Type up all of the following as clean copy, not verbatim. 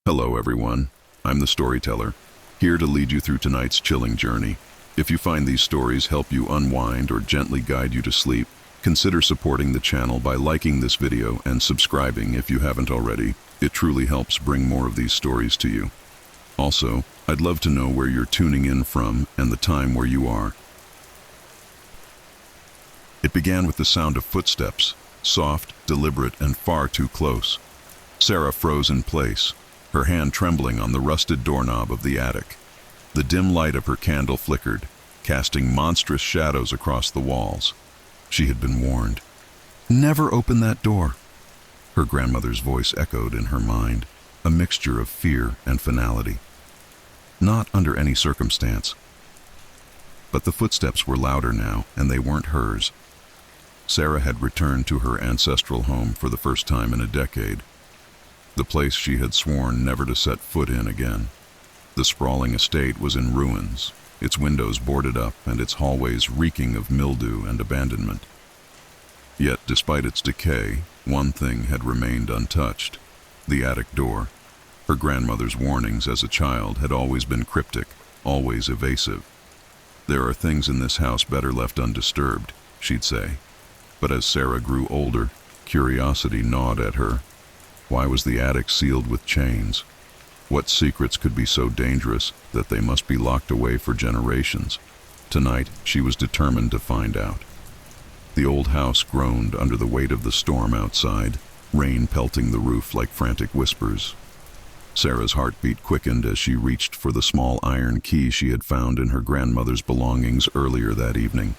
Hello everyone, I'm the storyteller, here to lead you through tonight's chilling journey. If you find these stories help you unwind or gently guide you to sleep, consider supporting the channel by liking this video and subscribing if you haven't already. It truly helps bring more of these stories to you. Also, I'd love to know where you're tuning in from and the time where you are. It began with the sound of footsteps, soft, deliberate, and far too close. Sarah froze in place, her hand trembling on the rusted doorknob of the attic. The dim light of her candle flickered, casting monstrous shadows across the walls. She had been warned. "Never open that door." Her grandmother's voice echoed in her mind, a mixture of fear and finality. Not under any circumstance. But the footsteps were louder now, and they weren't hers. Sarah had returned to her ancestral home for the first time in a decade. The place she had sworn never to set foot in again. The sprawling estate was in ruins, its windows boarded up and its hallways reeking of mildew and abandonment. Yet, despite its decay, one thing had remained untouched: the attic door. Her grandmother's warnings as a child had always been cryptic, always evasive. "There are things in this house better left undisturbed," she'd say. But as Sarah grew older, curiosity gnawed at her. Why was the attic sealed with chains? What secrets could be so dangerous that they must be locked away for generations? Tonight, she was determined to find out. The old house groaned under the weight of the storm outside, rain pelting the roof like frantic whispers. Sarah's heartbeat quickened as she reached for the small iron key she had found in her grandmother's belongings earlier that evening.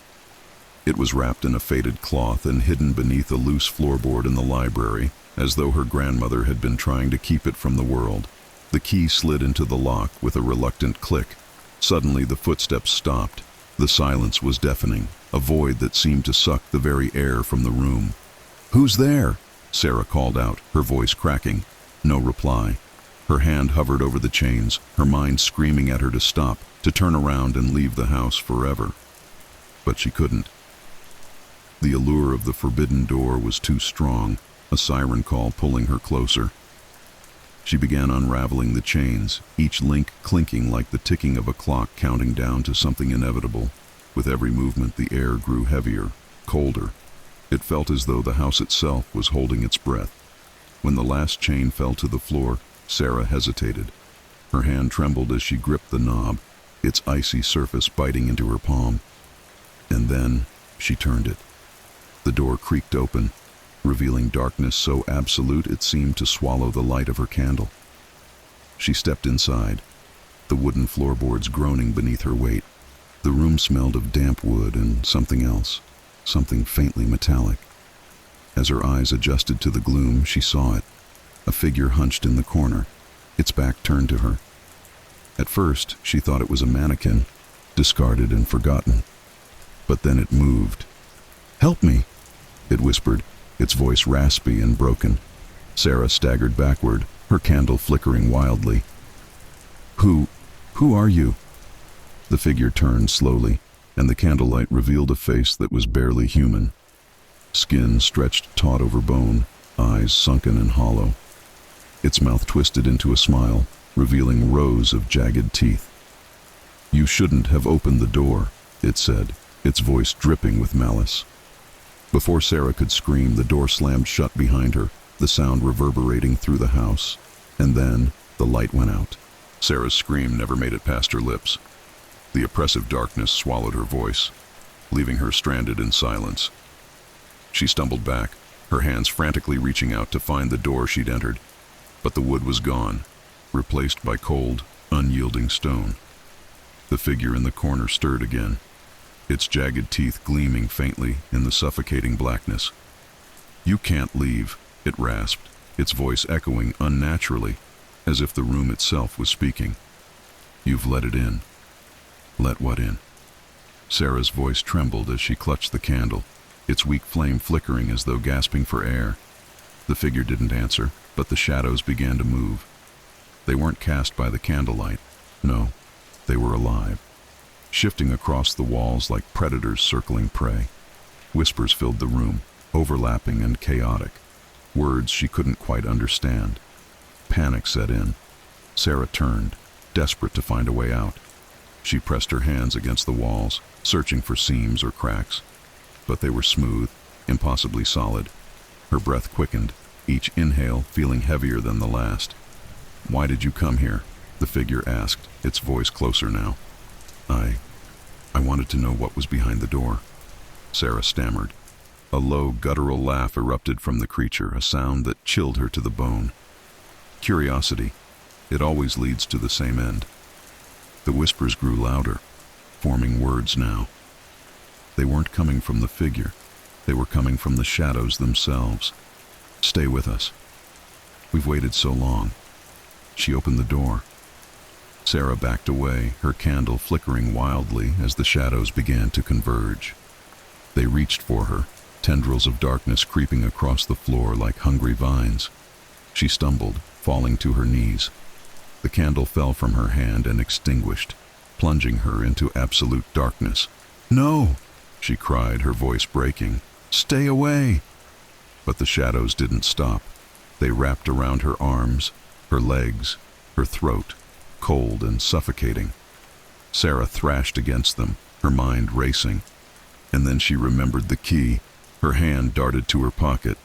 It was wrapped in a faded cloth and hidden beneath a loose floorboard in the library, as though her grandmother had been trying to keep it from the world. The key slid into the lock with a reluctant click. Suddenly the footsteps stopped. The silence was deafening, a void that seemed to suck the very air from the room. "Who's there?" Sarah called out, her voice cracking. No reply. Her hand hovered over the chains, her mind screaming at her to stop, to turn around and leave the house forever. But she couldn't. The allure of the forbidden door was too strong, a siren call pulling her closer. She began unraveling the chains, each link clinking like the ticking of a clock counting down to something inevitable. With every movement, the air grew heavier, colder. It felt as though the house itself was holding its breath. When the last chain fell to the floor, Sarah hesitated. Her hand trembled as she gripped the knob, its icy surface biting into her palm. And then she turned it. The door creaked open, revealing darkness so absolute it seemed to swallow the light of her candle. She stepped inside, the wooden floorboards groaning beneath her weight. The room smelled of damp wood and something else, something faintly metallic. As her eyes adjusted to the gloom, she saw it, a figure hunched in the corner, its back turned to her. At first, she thought it was a mannequin, discarded and forgotten. But then it moved. "Help me," it whispered, its voice raspy and broken. Sarah staggered backward, her candle flickering wildly. Who are you?" The figure turned slowly, and the candlelight revealed a face that was barely human. Skin stretched taut over bone, eyes sunken and hollow. Its mouth twisted into a smile, revealing rows of jagged teeth. "You shouldn't have opened the door," it said, its voice dripping with malice. Before Sarah could scream, the door slammed shut behind her, the sound reverberating through the house. And then, the light went out. Sarah's scream never made it past her lips. The oppressive darkness swallowed her voice, leaving her stranded in silence. She stumbled back, her hands frantically reaching out to find the door she'd entered. But the wood was gone, replaced by cold, unyielding stone. The figure in the corner stirred again, its jagged teeth gleaming faintly in the suffocating blackness. "You can't leave," it rasped, its voice echoing unnaturally, as if the room itself was speaking. "You've let it in." "Let what in?" Sarah's voice trembled as she clutched the candle, its weak flame flickering as though gasping for air. The figure didn't answer, but the shadows began to move. They weren't cast by the candlelight. No, they were alive, shifting across the walls like predators circling prey. Whispers filled the room, overlapping and chaotic, words she couldn't quite understand. Panic set in, Sarah turned, desperate to find a way out. She pressed her hands against the walls, searching for seams or cracks. But they were smooth, impossibly solid. Her breath quickened, each inhale feeling heavier than the last. "Why did you come here?" the figure asked, its voice closer now. I wanted to know what was behind the door," Sarah stammered. A low, guttural laugh erupted from the creature, a sound that chilled her to the bone. Curiosity. It always leads to the same end. The whispers grew louder, forming words now. They weren't coming from the figure. They were coming from the shadows themselves. "Stay with us. We've waited so long." She opened the door. Sarah backed away, her candle flickering wildly as the shadows began to converge. They reached for her, tendrils of darkness creeping across the floor like hungry vines. She stumbled, falling to her knees. The candle fell from her hand and extinguished, plunging her into absolute darkness. "No!" she cried, her voice breaking. "Stay away!" But the shadows didn't stop. They wrapped around her arms, her legs, her throat, cold and suffocating. Sarah thrashed against them, her mind racing. And then she remembered the key. Her hand darted to her pocket,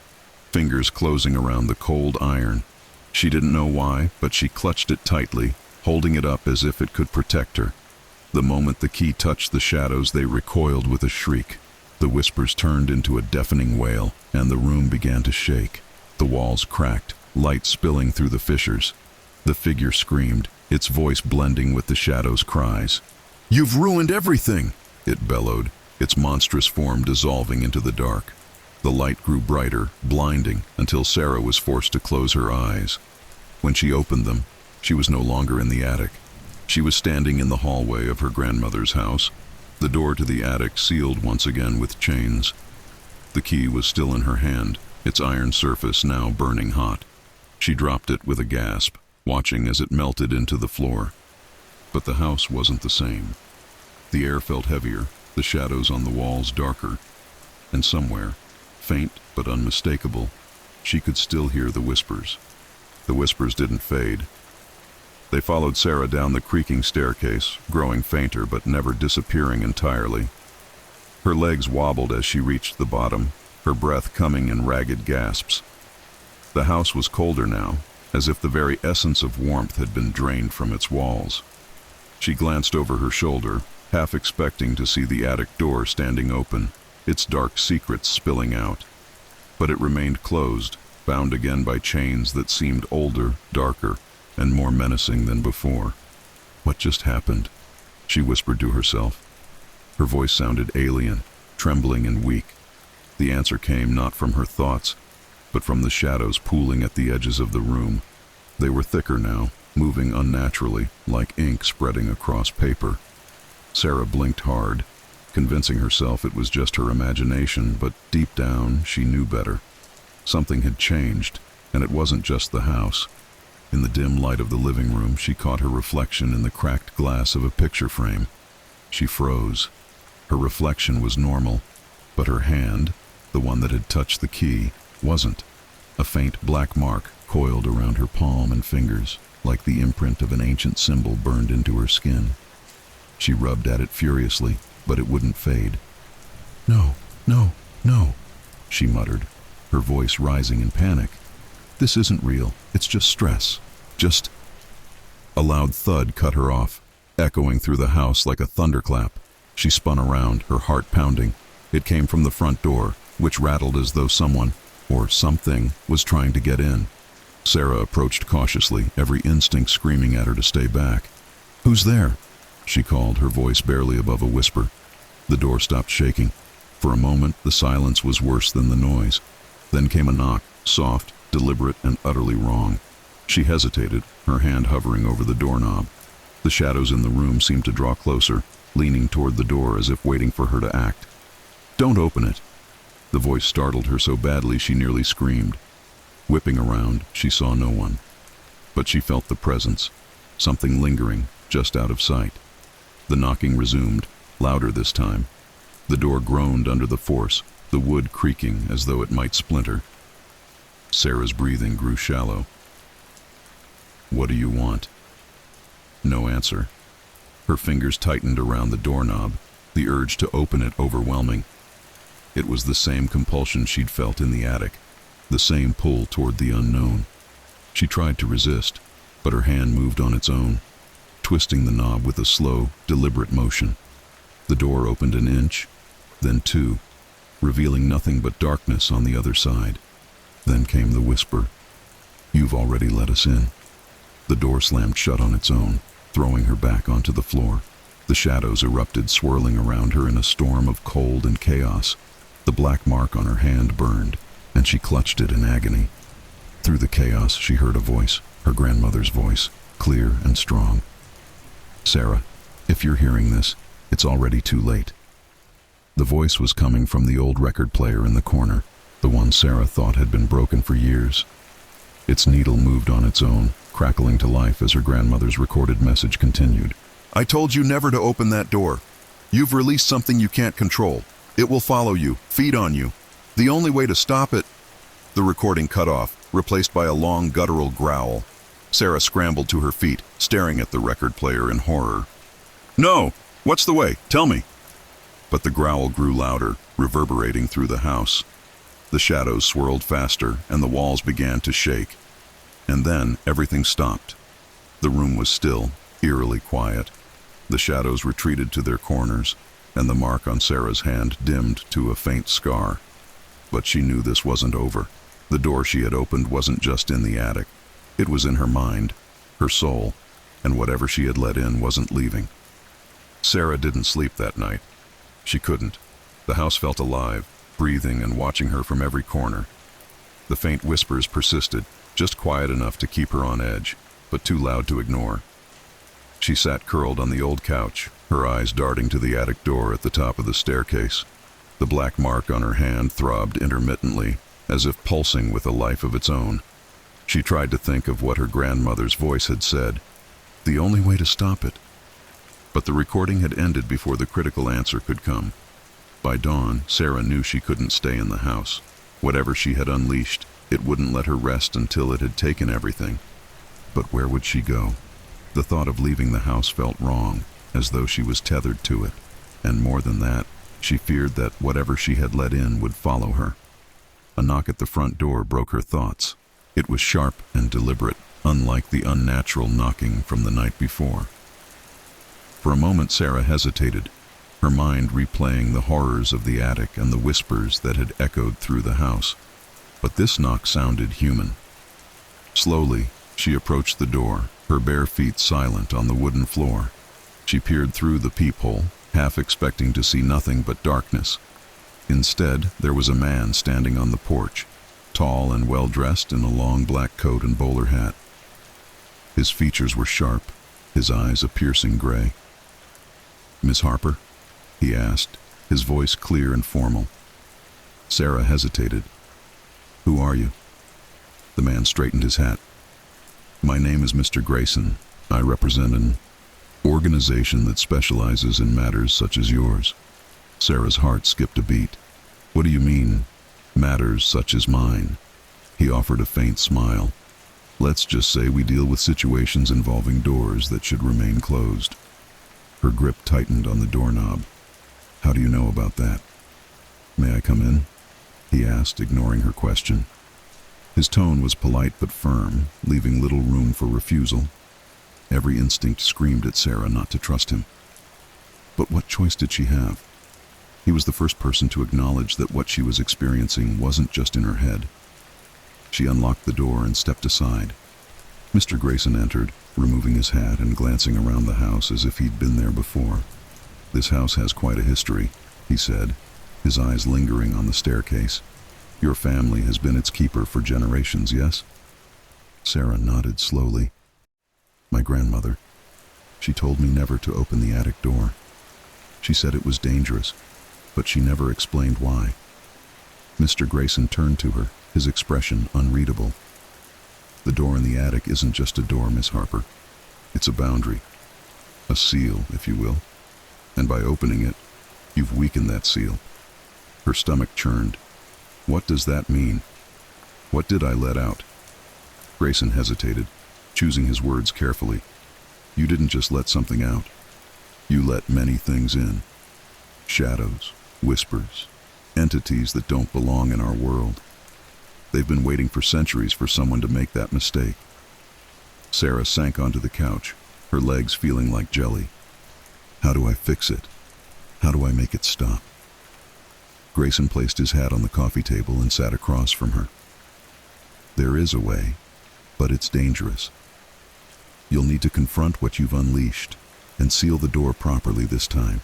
fingers closing around the cold iron. She didn't know why, but she clutched it tightly, holding it up as if it could protect her. The moment the key touched the shadows, they recoiled with a shriek. The whispers turned into a deafening wail, and the room began to shake. The walls cracked, light spilling through the fissures. The figure screamed, its voice blending with the shadows' cries. "You've ruined everything!" it bellowed, its monstrous form dissolving into the dark. The light grew brighter, blinding, until Sarah was forced to close her eyes. When she opened them, she was no longer in the attic. She was standing in the hallway of her grandmother's house, the door to the attic sealed once again with chains. The key was still in her hand, its iron surface now burning hot. She dropped it with a gasp, watching as it melted into the floor. But the house wasn't the same. The air felt heavier, the shadows on the walls darker, and somewhere, faint but unmistakable, she could still hear the whispers. The whispers didn't fade. They followed Sarah down the creaking staircase, growing fainter but never disappearing entirely. Her legs wobbled as she reached the bottom, her breath coming in ragged gasps. The house was colder now, as if the very essence of warmth had been drained from its walls. She glanced over her shoulder, half expecting to see the attic door standing open, its dark secrets spilling out. But it remained closed, bound again by chains that seemed older, darker, and more menacing than before. "What just happened?" she whispered to herself. Her voice sounded alien, trembling and weak. The answer came not from her thoughts, but from the shadows pooling at the edges of the room. They were thicker now, moving unnaturally, like ink spreading across paper. Sarah blinked hard, convincing herself it was just her imagination, but deep down she knew better. Something had changed, and it wasn't just the house. In the dim light of the living room, she caught her reflection in the cracked glass of a picture frame. She froze. Her reflection was normal, but her hand, the one that had touched the key, wasn't. A faint black mark coiled around her palm and fingers, like the imprint of an ancient symbol burned into her skin. She rubbed at it furiously, but it wouldn't fade. "No, no, no," she muttered, her voice rising in panic. "This isn't real. It's just stress. Just—" A loud thud cut her off, echoing through the house like a thunderclap. She spun around, her heart pounding. It came from the front door, which rattled as though someone, or something, was trying to get in. Sarah approached cautiously, every instinct screaming at her to stay back. "Who's there?" she called, her voice barely above a whisper. The door stopped shaking. For a moment, the silence was worse than the noise. Then came a knock, soft, deliberate, and utterly wrong. She hesitated, her hand hovering over the doorknob. The shadows in the room seemed to draw closer, leaning toward the door as if waiting for her to act. "Don't open it." The voice startled her so badly she nearly screamed. Whipping around, she saw no one. But she felt the presence, something lingering, just out of sight. The knocking resumed, louder this time. The door groaned under the force, the wood creaking as though it might splinter. Sarah's breathing grew shallow. "What do you want?" No answer. Her fingers tightened around the doorknob, the urge to open it overwhelming. It was the same compulsion she'd felt in the attic, the same pull toward the unknown. She tried to resist, but her hand moved on its own, twisting the knob with a slow, deliberate motion. The door opened an inch, then two, revealing nothing but darkness on the other side. Then came the whisper, "You've already let us in." The door slammed shut on its own, throwing her back onto the floor. The shadows erupted, swirling around her in a storm of cold and chaos. The black mark on her hand burned, and she clutched it in agony. Through the chaos, she heard a voice, her grandmother's voice, clear and strong. "Sarah, if you're hearing this, it's already too late." The voice was coming from the old record player in the corner, the one Sarah thought had been broken for years. Its needle moved on its own, crackling to life as her grandmother's recorded message continued. "I told you never to open that door. You've released something you can't control. It will follow you, feed on you. The only way to stop it—" The recording cut off, replaced by a long guttural growl. Sarah scrambled to her feet, staring at the record player in horror. "No! What's the way? Tell me!" But the growl grew louder, reverberating through the house. The shadows swirled faster, and the walls began to shake. And then everything stopped. The room was still, eerily quiet. The shadows retreated to their corners, and the mark on Sarah's hand dimmed to a faint scar. But she knew this wasn't over. The door she had opened wasn't just in the attic. It was in her mind, her soul, and whatever she had let in wasn't leaving. Sarah didn't sleep that night. She couldn't. The house felt alive, breathing and watching her from every corner. The faint whispers persisted, just quiet enough to keep her on edge, but too loud to ignore. She sat curled on the old couch, her eyes darting to the attic door at the top of the staircase. The black mark on her hand throbbed intermittently, as if pulsing with a life of its own. She tried to think of what her grandmother's voice had said, the only way to stop it. But the recording had ended before the critical answer could come. By dawn, Sarah knew she couldn't stay in the house. Whatever she had unleashed, it wouldn't let her rest until it had taken everything. But where would she go? The thought of leaving the house felt wrong, as though she was tethered to it. And more than that, she feared that whatever she had let in would follow her. A knock at the front door broke her thoughts. It was sharp and deliberate, unlike the unnatural knocking from the night before. For a moment Sarah hesitated, her mind replaying the horrors of the attic and the whispers that had echoed through the house. But this knock sounded human. Slowly, she approached the door, her bare feet silent on the wooden floor. She peered through the peephole, half expecting to see nothing but darkness. Instead, there was a man standing on the porch, tall and well-dressed in a long black coat and bowler hat. His features were sharp, his eyes a piercing gray. "Miss Harper?" he asked, his voice clear and formal. Sarah hesitated. "Who are you?" The man straightened his hat. "My name is Mr. Grayson. I represent an organization that specializes in matters such as yours." Sarah's heart skipped a beat. "What do you mean, matters such as mine?" He offered a faint smile. "Let's just say we deal with situations involving doors that should remain closed." Her grip tightened on the doorknob. "How do you know about that?" "May I come in?" he asked, ignoring her question. His tone was polite but firm, leaving little room for refusal. Every instinct screamed at Sarah not to trust him. But what choice did she have? He was the first person to acknowledge that what she was experiencing wasn't just in her head. She unlocked the door and stepped aside. Mr. Grayson entered, removing his hat and glancing around the house as if he'd been there before. "This house has quite a history," he said, his eyes lingering on the staircase. "Your family has been its keeper for generations, yes?" Sarah nodded slowly. "My grandmother. She told me never to open the attic door. She said it was dangerous, but she never explained why." Mr. Grayson turned to her, his expression unreadable. "The door in the attic isn't just a door, Miss Harper. It's a boundary. A seal, if you will. And by opening it, you've weakened that seal." Her stomach churned. "What does that mean? What did I let out?" Grayson hesitated, choosing his words carefully. You didn't just let something out. You let many things in. Shadows, whispers, entities that don't belong in our world. They've been waiting for centuries for someone to make that mistake. Sarah sank onto the couch, her legs feeling like jelly. How do I fix it? How do I make it stop? Grayson placed his hat on the coffee table and sat across from her. There is a way, but it's dangerous. You'll need to confront what you've unleashed and seal the door properly this time.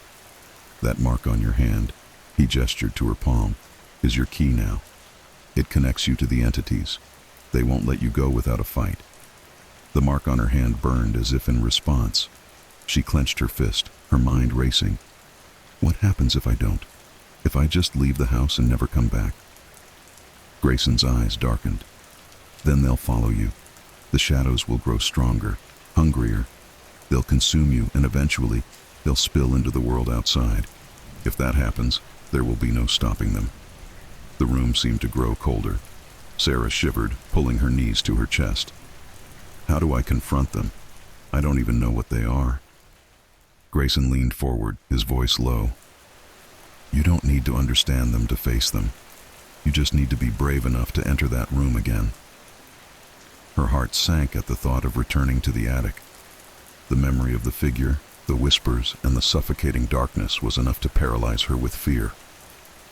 That mark on your hand, he gestured to her palm, is your key now. It connects you to the entities. They won't let you go without a fight. The mark on her hand burned as if in response. She clenched her fist, her mind racing. What happens if I don't? If I just leave the house and never come back? Grayson's eyes darkened. Then they'll follow you. The shadows will grow stronger, hungrier. They'll consume you, and eventually, they'll spill into the world outside. If that happens, there will be no stopping them. The room seemed to grow colder. Sarah shivered, pulling her knees to her chest. How do I confront them? I don't even know what they are. Grayson leaned forward, his voice low. You don't need to understand them to face them. You just need to be brave enough to enter that room again. Her heart sank at the thought of returning to the attic. The memory of the figure, the whispers, and the suffocating darkness was enough to paralyze her with fear.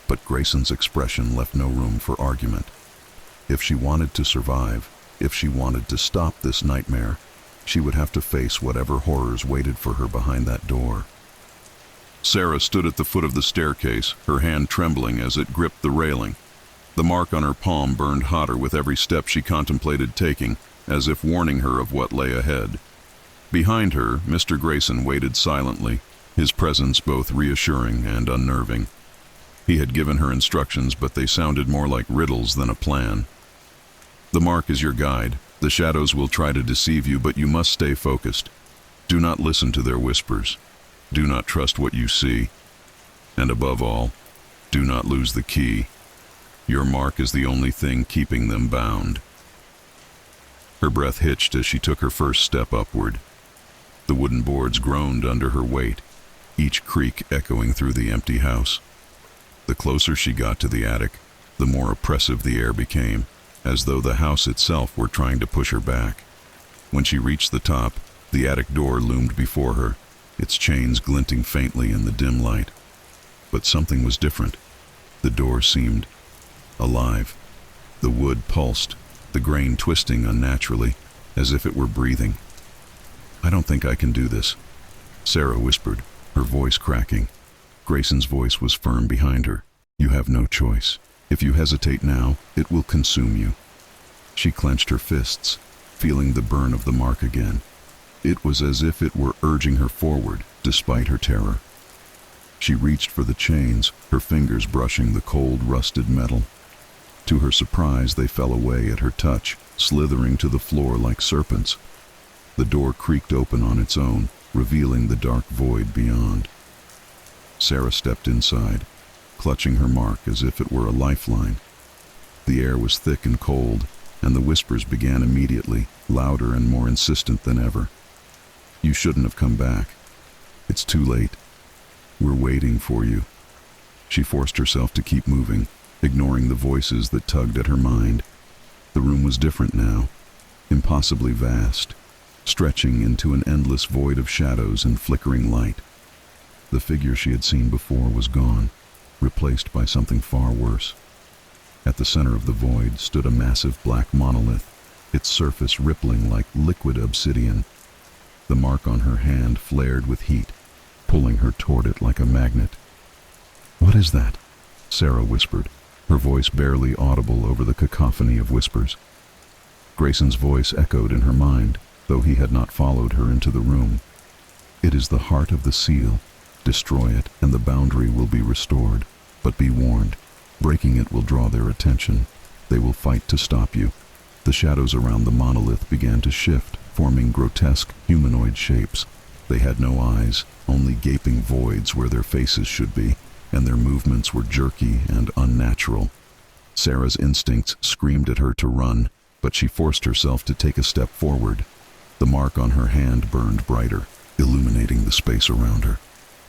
But Grayson's expression left no room for argument. If she wanted to survive, if she wanted to stop this nightmare, she would have to face whatever horrors waited for her behind that door. Sarah stood at the foot of the staircase, her hand trembling as it gripped the railing. The mark on her palm burned hotter with every step she contemplated taking, as if warning her of what lay ahead. Behind her, Mr. Grayson waited silently, his presence both reassuring and unnerving. He had given her instructions, but they sounded more like riddles than a plan. The mark is your guide. The shadows will try to deceive you, but you must stay focused. Do not listen to their whispers. Do not trust what you see. And above all, do not lose the key. Your mark is the only thing keeping them bound. Her breath hitched as she took her first step upward. The wooden boards groaned under her weight, each creak echoing through the empty house. The closer she got to the attic, the more oppressive the air became, as though the house itself were trying to push her back. When she reached the top, the attic door loomed before her, its chains glinting faintly in the dim light. But something was different. The door seemed alive. The wood pulsed, the grain twisting unnaturally, as if it were breathing. I don't think I can do this, Sarah whispered, her voice cracking. Grayson's voice was firm behind her. You have no choice. If you hesitate now, it will consume you. She clenched her fists, feeling the burn of the mark again. It was as if it were urging her forward, despite her terror. She reached for the chains, her fingers brushing the cold, rusted metal. To her surprise, they fell away at her touch, slithering to the floor like serpents. The door creaked open on its own, revealing the dark void beyond. Sarah stepped inside, clutching her mark as if it were a lifeline. The air was thick and cold, and the whispers began immediately, louder and more insistent than ever. You shouldn't have come back. It's too late. We're waiting for you. She forced herself to keep moving, ignoring the voices that tugged at her mind. The room was different now, impossibly vast, stretching into an endless void of shadows and flickering light. The figure she had seen before was gone, replaced by something far worse. At the center of the void stood a massive black monolith, its surface rippling like liquid obsidian. The mark on her hand flared with heat, pulling her toward it like a magnet. What is that? Sarah whispered, her voice barely audible over the cacophony of whispers. Grayson's voice echoed in her mind, though he had not followed her into the room. It is the heart of the seal. Destroy it, and the boundary will be restored. But be warned, breaking it will draw their attention. They will fight to stop you. The shadows around the monolith began to shift, forming grotesque, humanoid shapes. They had no eyes, only gaping voids where their faces should be, and their movements were jerky and unnatural. Sarah's instincts screamed at her to run, but she forced herself to take a step forward. The mark on her hand burned brighter, illuminating the space around her.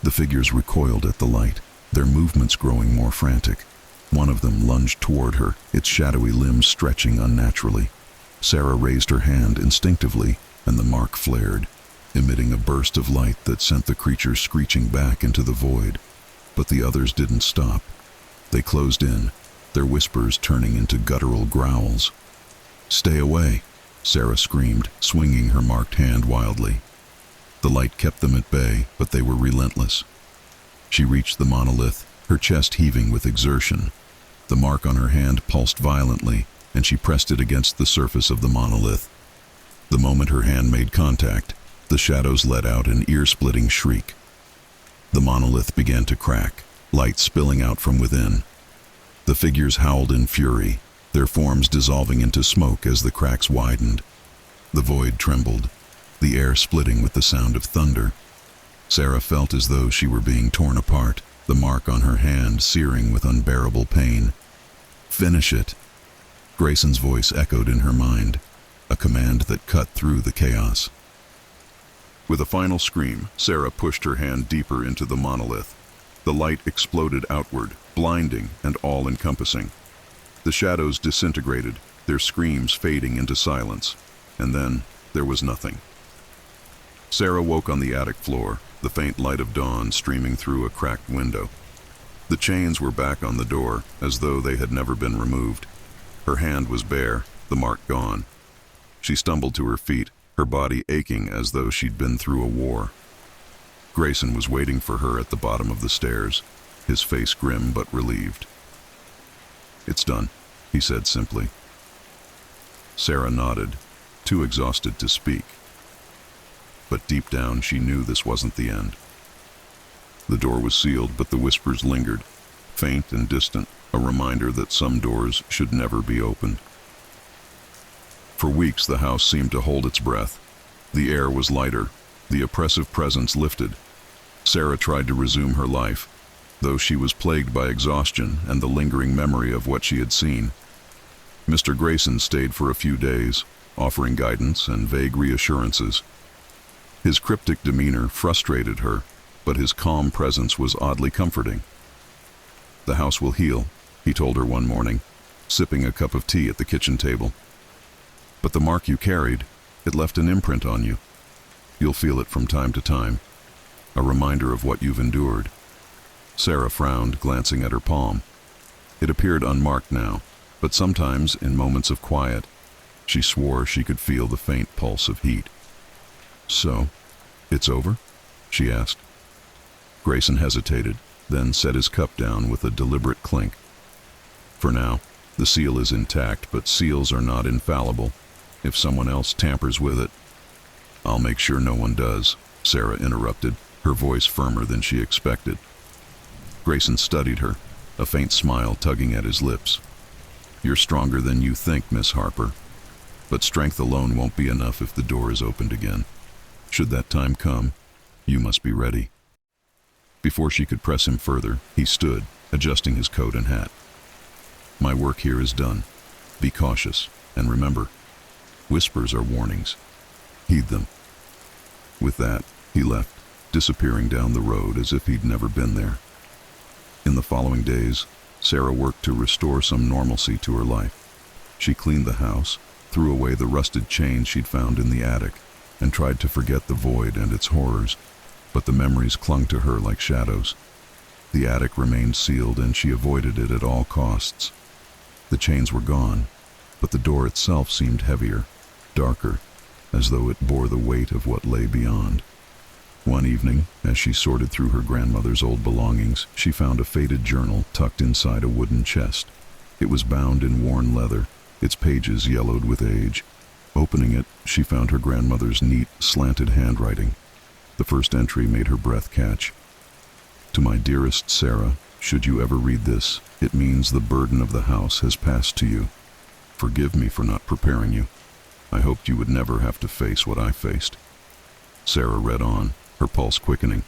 The figures recoiled at the light, their movements growing more frantic. One of them lunged toward her, its shadowy limbs stretching unnaturally. Sarah raised her hand instinctively, and the mark flared, emitting a burst of light that sent the creature screeching back into the void. But the others didn't stop. They closed in, their whispers turning into guttural growls. "Stay away," Sarah screamed, swinging her marked hand wildly. The light kept them at bay, but they were relentless. She reached the monolith, her chest heaving with exertion. The mark on her hand pulsed violently, and she pressed it against the surface of the monolith. The moment her hand made contact, the shadows let out an ear-splitting shriek. The monolith began to crack, light spilling out from within. The figures howled in fury, their forms dissolving into smoke as the cracks widened. The void trembled, the air splitting with the sound of thunder. Sarah felt as though she were being torn apart, the mark on her hand searing with unbearable pain. "Finish it!" Grayson's voice echoed in her mind, a command that cut through the chaos. With a final scream, Sarah pushed her hand deeper into the monolith. The light exploded outward, blinding and all-encompassing. The shadows disintegrated, their screams fading into silence, and then there was nothing. Sarah woke on the attic floor, the faint light of dawn streaming through a cracked window. The chains were back on the door, as though they had never been removed. Her hand was bare, the mark gone. She stumbled to her feet, her body aching as though she'd been through a war. Grayson was waiting for her at the bottom of the stairs, his face grim but relieved. "It's done," he said simply. Sarah nodded, too exhausted to speak. But deep down she knew this wasn't the end. The door was sealed, but the whispers lingered, faint and distant, a reminder that some doors should never be opened. For weeks the house seemed to hold its breath. The air was lighter, the oppressive presence lifted. Sarah tried to resume her life, though she was plagued by exhaustion and the lingering memory of what she had seen. Mr. Grayson stayed for a few days, offering guidance and vague reassurances. His cryptic demeanor frustrated her, but his calm presence was oddly comforting. "The house will heal," he told her one morning, sipping a cup of tea at the kitchen table. "But the mark you carried, it left an imprint on you. You'll feel it from time to time, a reminder of what you've endured." Sarah frowned, glancing at her palm. It appeared unmarked now, but sometimes, in moments of quiet, she swore she could feel the faint pulse of heat. "So, it's over?" she asked. Grayson hesitated, then set his cup down with a deliberate clink. "For now, the seal is intact, but seals are not infallible. If someone else tampers with it—" "I'll make sure no one does," Sarah interrupted, her voice firmer than she expected. Grayson studied her, a faint smile tugging at his lips. "You're stronger than you think, Miss Harper. But strength alone won't be enough if the door is opened again. Should that time come, you must be ready." Before she could press him further, he stood, adjusting his coat and hat. "My work here is done. Be cautious, and remember, whispers are warnings. Heed them." With that, he left, disappearing down the road as if he'd never been there. In the following days, Sarah worked to restore some normalcy to her life. She cleaned the house, threw away the rusted chains she'd found in the attic, and tried to forget the void and its horrors, but the memories clung to her like shadows. The attic remained sealed, and she avoided it at all costs. The chains were gone, but the door itself seemed heavier, darker, as though it bore the weight of what lay beyond. One evening, as she sorted through her grandmother's old belongings, she found a faded journal tucked inside a wooden chest. It was bound in worn leather, its pages yellowed with age. Opening it, she found her grandmother's neat, slanted handwriting. The first entry made her breath catch. "To my dearest Sarah, should you ever read this, it means the burden of the house has passed to you. Forgive me for not preparing you. I hoped you would never have to face what I faced." Sarah read on, her pulse quickening.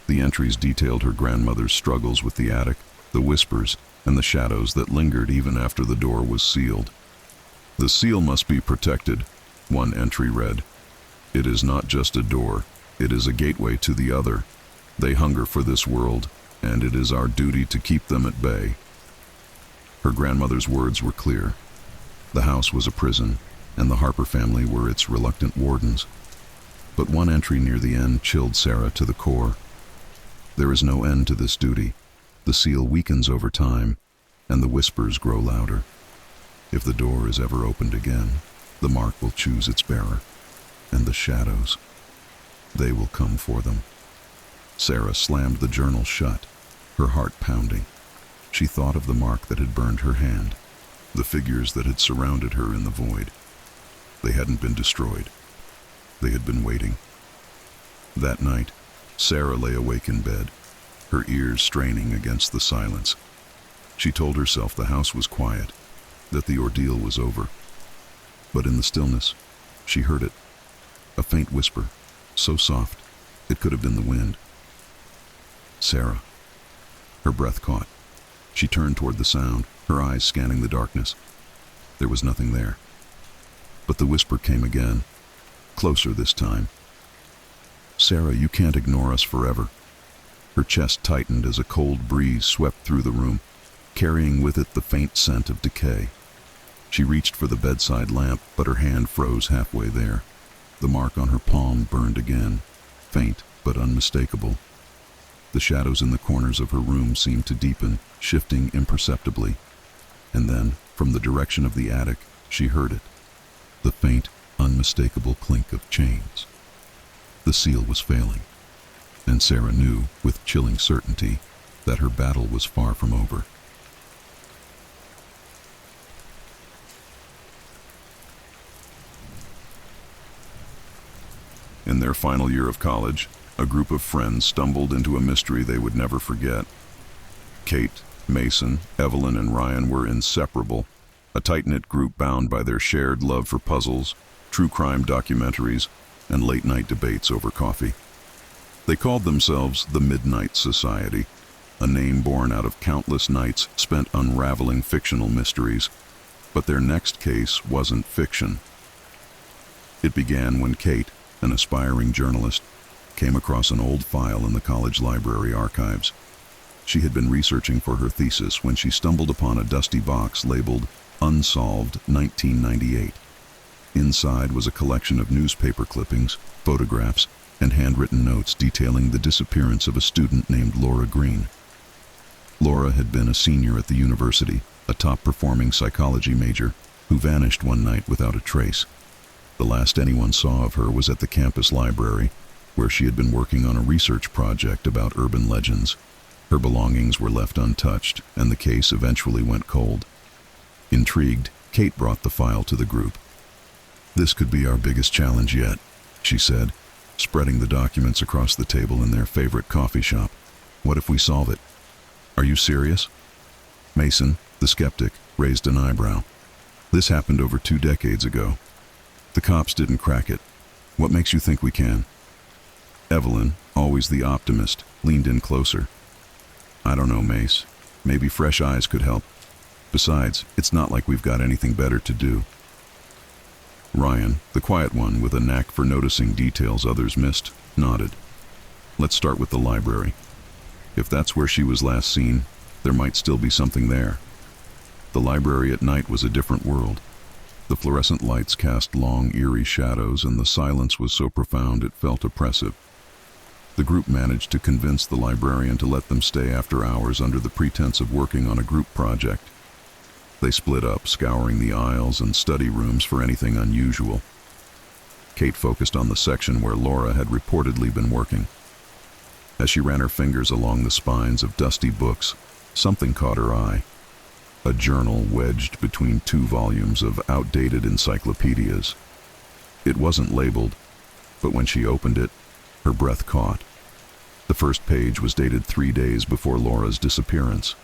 The entries detailed her grandmother's struggles with the attic, the whispers, and the shadows that lingered even after the door was sealed. "The seal must be protected," one entry read. It is not just a door, it is a gateway to the other. They hunger for this world, and it is our duty to keep them at bay. Her grandmother's words were clear. The house was a prison, and the Harper family were its reluctant wardens. But one entry near the end chilled Sarah to the core. There is no end to this duty. The seal weakens over time, and the whispers grow louder. If the door is ever opened again, the mark will choose its bearer, and the shadows, they will come for them. Sarah slammed the journal shut, her heart pounding. She thought of the mark that had burned her hand, the figures that had surrounded her in the void. They hadn't been destroyed. They had been waiting. That night, Sarah lay awake in bed, her ears straining against the silence. She told herself the house was quiet, that the ordeal was over. But in the stillness, she heard it, a faint whisper, so soft, it could have been the wind. Sarah. Her breath caught. She turned toward the sound, her eyes scanning the darkness. There was nothing there. But the whisper came again, closer this time. Sarah, you can't ignore us forever. Her chest tightened as a cold breeze swept through the room, carrying with it the faint scent of decay. She reached for the bedside lamp, but her hand froze halfway there. The mark on her palm burned again, faint but unmistakable. The shadows in the corners of her room seemed to deepen, shifting imperceptibly. And then, from the direction of the attic, she heard it, the faint, unmistakable clink of chains. The seal was failing, and Sarah knew, with chilling certainty, that her battle was far from over. In their final year of college, a group of friends stumbled into a mystery they would never forget. Kate, Mason, Evelyn, and Ryan were inseparable, a tight-knit group bound by their shared love for puzzles, true crime documentaries, and late-night debates over coffee. They called themselves the Midnight Society, a name born out of countless nights spent unraveling fictional mysteries. But their next case wasn't fiction. It began when Kate, an aspiring journalist, came across an old file in the college library archives. She had been researching for her thesis when she stumbled upon a dusty box labeled Unsolved 1998. Inside was a collection of newspaper clippings, photographs, and handwritten notes detailing the disappearance of a student named Laura Green. Laura had been a senior at the university, a top-performing psychology major, who vanished one night without a trace. The last anyone saw of her was at the campus library, where she had been working on a research project about urban legends. Her belongings were left untouched, and the case eventually went cold. Intrigued, Kate brought the file to the group. "This could be our biggest challenge yet," she said, spreading the documents across the table in their favorite coffee shop. "What if we solve it?" "Are you serious?" Mason, the skeptic, raised an eyebrow. "This happened over 2 decades ago. The cops didn't crack it. What makes you think we can?" Evelyn, always the optimist, leaned in closer. "I don't know, Mace. Maybe fresh eyes could help. Besides, it's not like we've got anything better to do." Ryan, the quiet one with a knack for noticing details others missed, nodded. "Let's start with the library. If that's where she was last seen, there might still be something there." The library at night was a different world. The fluorescent lights cast long, eerie shadows, and the silence was so profound it felt oppressive. The group managed to convince the librarian to let them stay after hours under the pretense of working on a group project. They split up, scouring the aisles and study rooms for anything unusual. Kate focused on the section where Laura had reportedly been working. As she ran her fingers along the spines of dusty books, something caught her eye. A journal wedged between 2 volumes of outdated encyclopedias. It wasn't labeled, but when she opened it, her breath caught. The first page was dated 3 days before Laura's disappearance.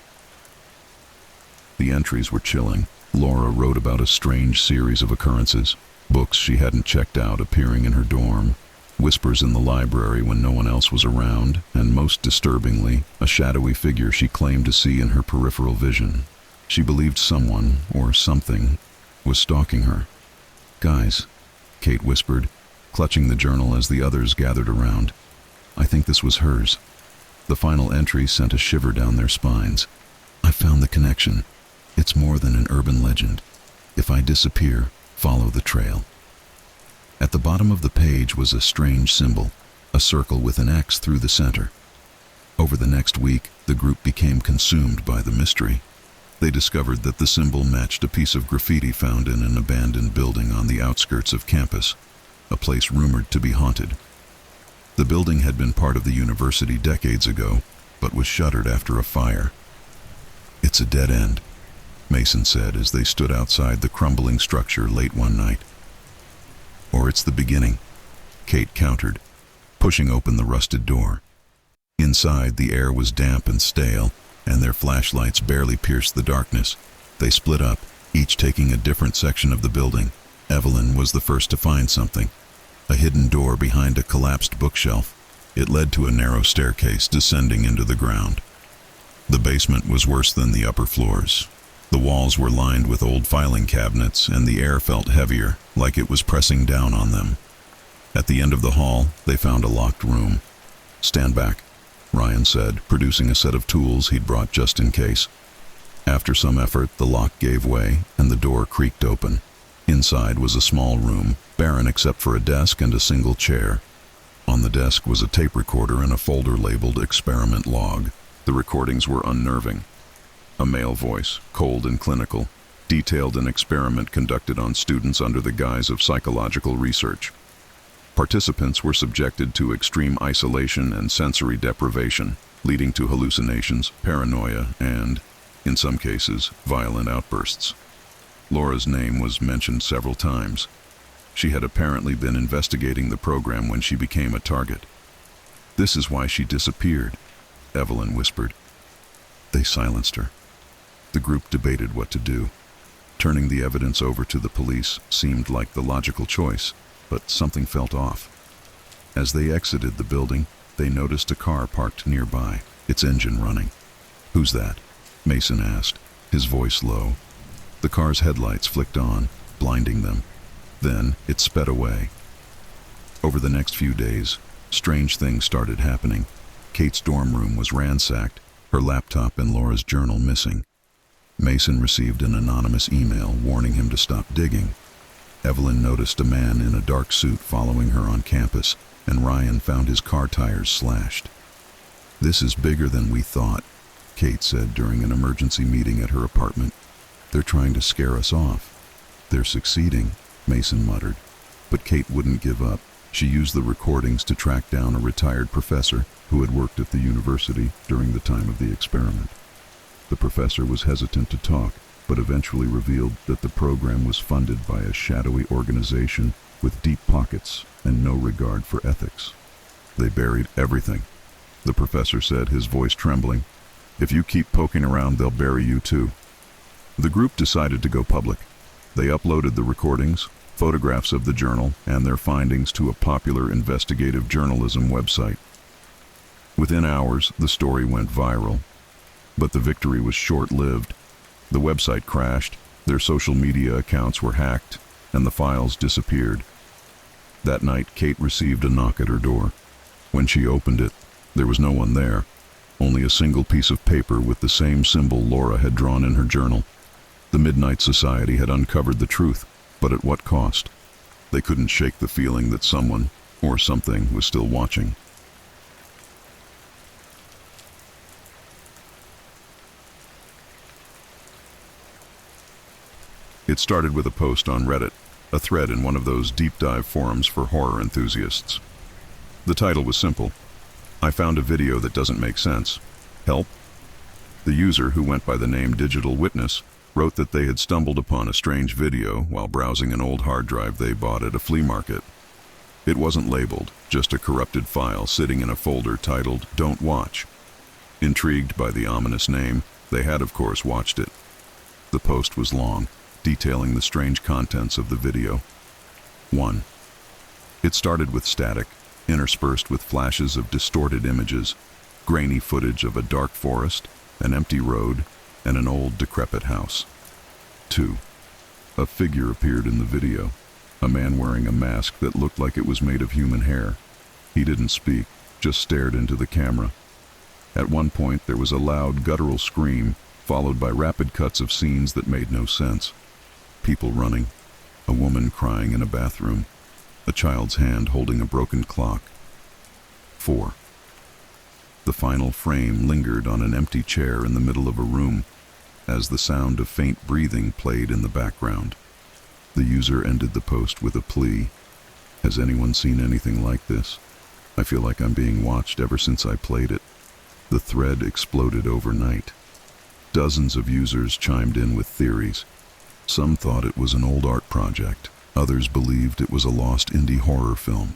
The entries were chilling. Laura wrote about a strange series of occurrences, books she hadn't checked out appearing in her dorm, whispers in the library when no one else was around, and most disturbingly, a shadowy figure she claimed to see in her peripheral vision. She believed someone, or something, was stalking her. "Guys," Kate whispered, clutching the journal as the others gathered around. I think this was hers. The final entry sent a shiver down their spines. I found the connection. It's more than an urban legend. If I disappear, follow the trail. At the bottom of the page was a strange symbol, a circle with an X through the center. Over the next week, the group became consumed by the mystery. They discovered that the symbol matched a piece of graffiti found in an abandoned building on the outskirts of campus, a place rumored to be haunted. The building had been part of the university decades ago, but was shuttered after a fire. "It's a dead end," Mason said as they stood outside the crumbling structure late one night. "Or it's the beginning," Kate countered, pushing open the rusted door. Inside, the air was damp and stale, and their flashlights barely pierced the darkness. They split up, each taking a different section of the building. Evelyn was the first to find something. A hidden door behind a collapsed bookshelf. It led to a narrow staircase descending into the ground. The basement was worse than the upper floors. The walls were lined with old filing cabinets, and the air felt heavier, like it was pressing down on them. At the end of the hall, they found a locked room. "Stand back," Ryan said, producing a set of tools he'd brought just in case. After some effort, the lock gave way, and the door creaked open. Inside was a small room, barren except for a desk and a single chair. On the desk was a tape recorder and a folder labeled Experiment Log. The recordings were unnerving. A male voice, cold and clinical, detailed an experiment conducted on students under the guise of psychological research. Participants were subjected to extreme isolation and sensory deprivation, leading to hallucinations, paranoia, and, in some cases, violent outbursts. Laura's name was mentioned several times. She had apparently been investigating the program when she became a target. "This is why she disappeared," Evelyn whispered. They silenced her. The group debated what to do. Turning the evidence over to the police seemed like the logical choice, but something felt off. As they exited the building, they noticed a car parked nearby, its engine running. "Who's that?" Mason asked, his voice low. The car's headlights flicked on, blinding them. Then it sped away. Over the next few days, strange things started happening. Kate's dorm room was ransacked, her laptop and Laura's journal missing. Mason received an anonymous email warning him to stop digging. Evelyn noticed a man in a dark suit following her on campus, and Ryan found his car tires slashed. "This is bigger than we thought," Kate said during an emergency meeting at her apartment. "They're trying to scare us off." "They're succeeding," Mason muttered. But Kate wouldn't give up. She used the recordings to track down a retired professor who had worked at the university during the time of the experiment. The professor was hesitant to talk, but eventually revealed that the program was funded by a shadowy organization with deep pockets and no regard for ethics. "They buried everything," the professor said, his voice trembling. "If you keep poking around, they'll bury you too." The group decided to go public. They uploaded the recordings, photographs of the journal, and their findings to a popular investigative journalism website. Within hours, the story went viral. But the victory was short-lived. The website crashed, their social media accounts were hacked, and the files disappeared. That night, Kate received a knock at her door. When she opened it, there was no one there, only a single piece of paper with the same symbol Laura had drawn in her journal. The Midnight Society had uncovered the truth, but at what cost? They couldn't shake the feeling that someone, or something, was still watching. It started with a post on Reddit, a thread in one of those deep-dive forums for horror enthusiasts. The title was simple: "I found a video that doesn't make sense. Help?" The user, who went by the name Digital Witness, wrote that they had stumbled upon a strange video while browsing an old hard drive they bought at a flea market. It wasn't labeled, just a corrupted file sitting in a folder titled "Don't Watch." Intrigued by the ominous name, they had of course watched it. The post was long, detailing the strange contents of the video. 1. It started with static, interspersed with flashes of distorted images, grainy footage of a dark forest, an empty road, and an old decrepit house. 2. A figure appeared in the video. a man wearing a mask that looked like it was made of human hair. He didn't speak, just stared into the camera. At one point, there was a loud, guttural scream, followed by rapid cuts of scenes that made no sense. People running, a woman crying in a bathroom, a child's hand holding a broken clock. 4. The final frame lingered on an empty chair in the middle of a room, as the sound of faint breathing played in the background. The user ended the post with a plea. Has anyone seen anything like this? I feel like I'm being watched ever since I played it. The thread exploded overnight. Dozens of users chimed in with theories. Some thought it was an old art project. Others believed it was a lost indie horror film.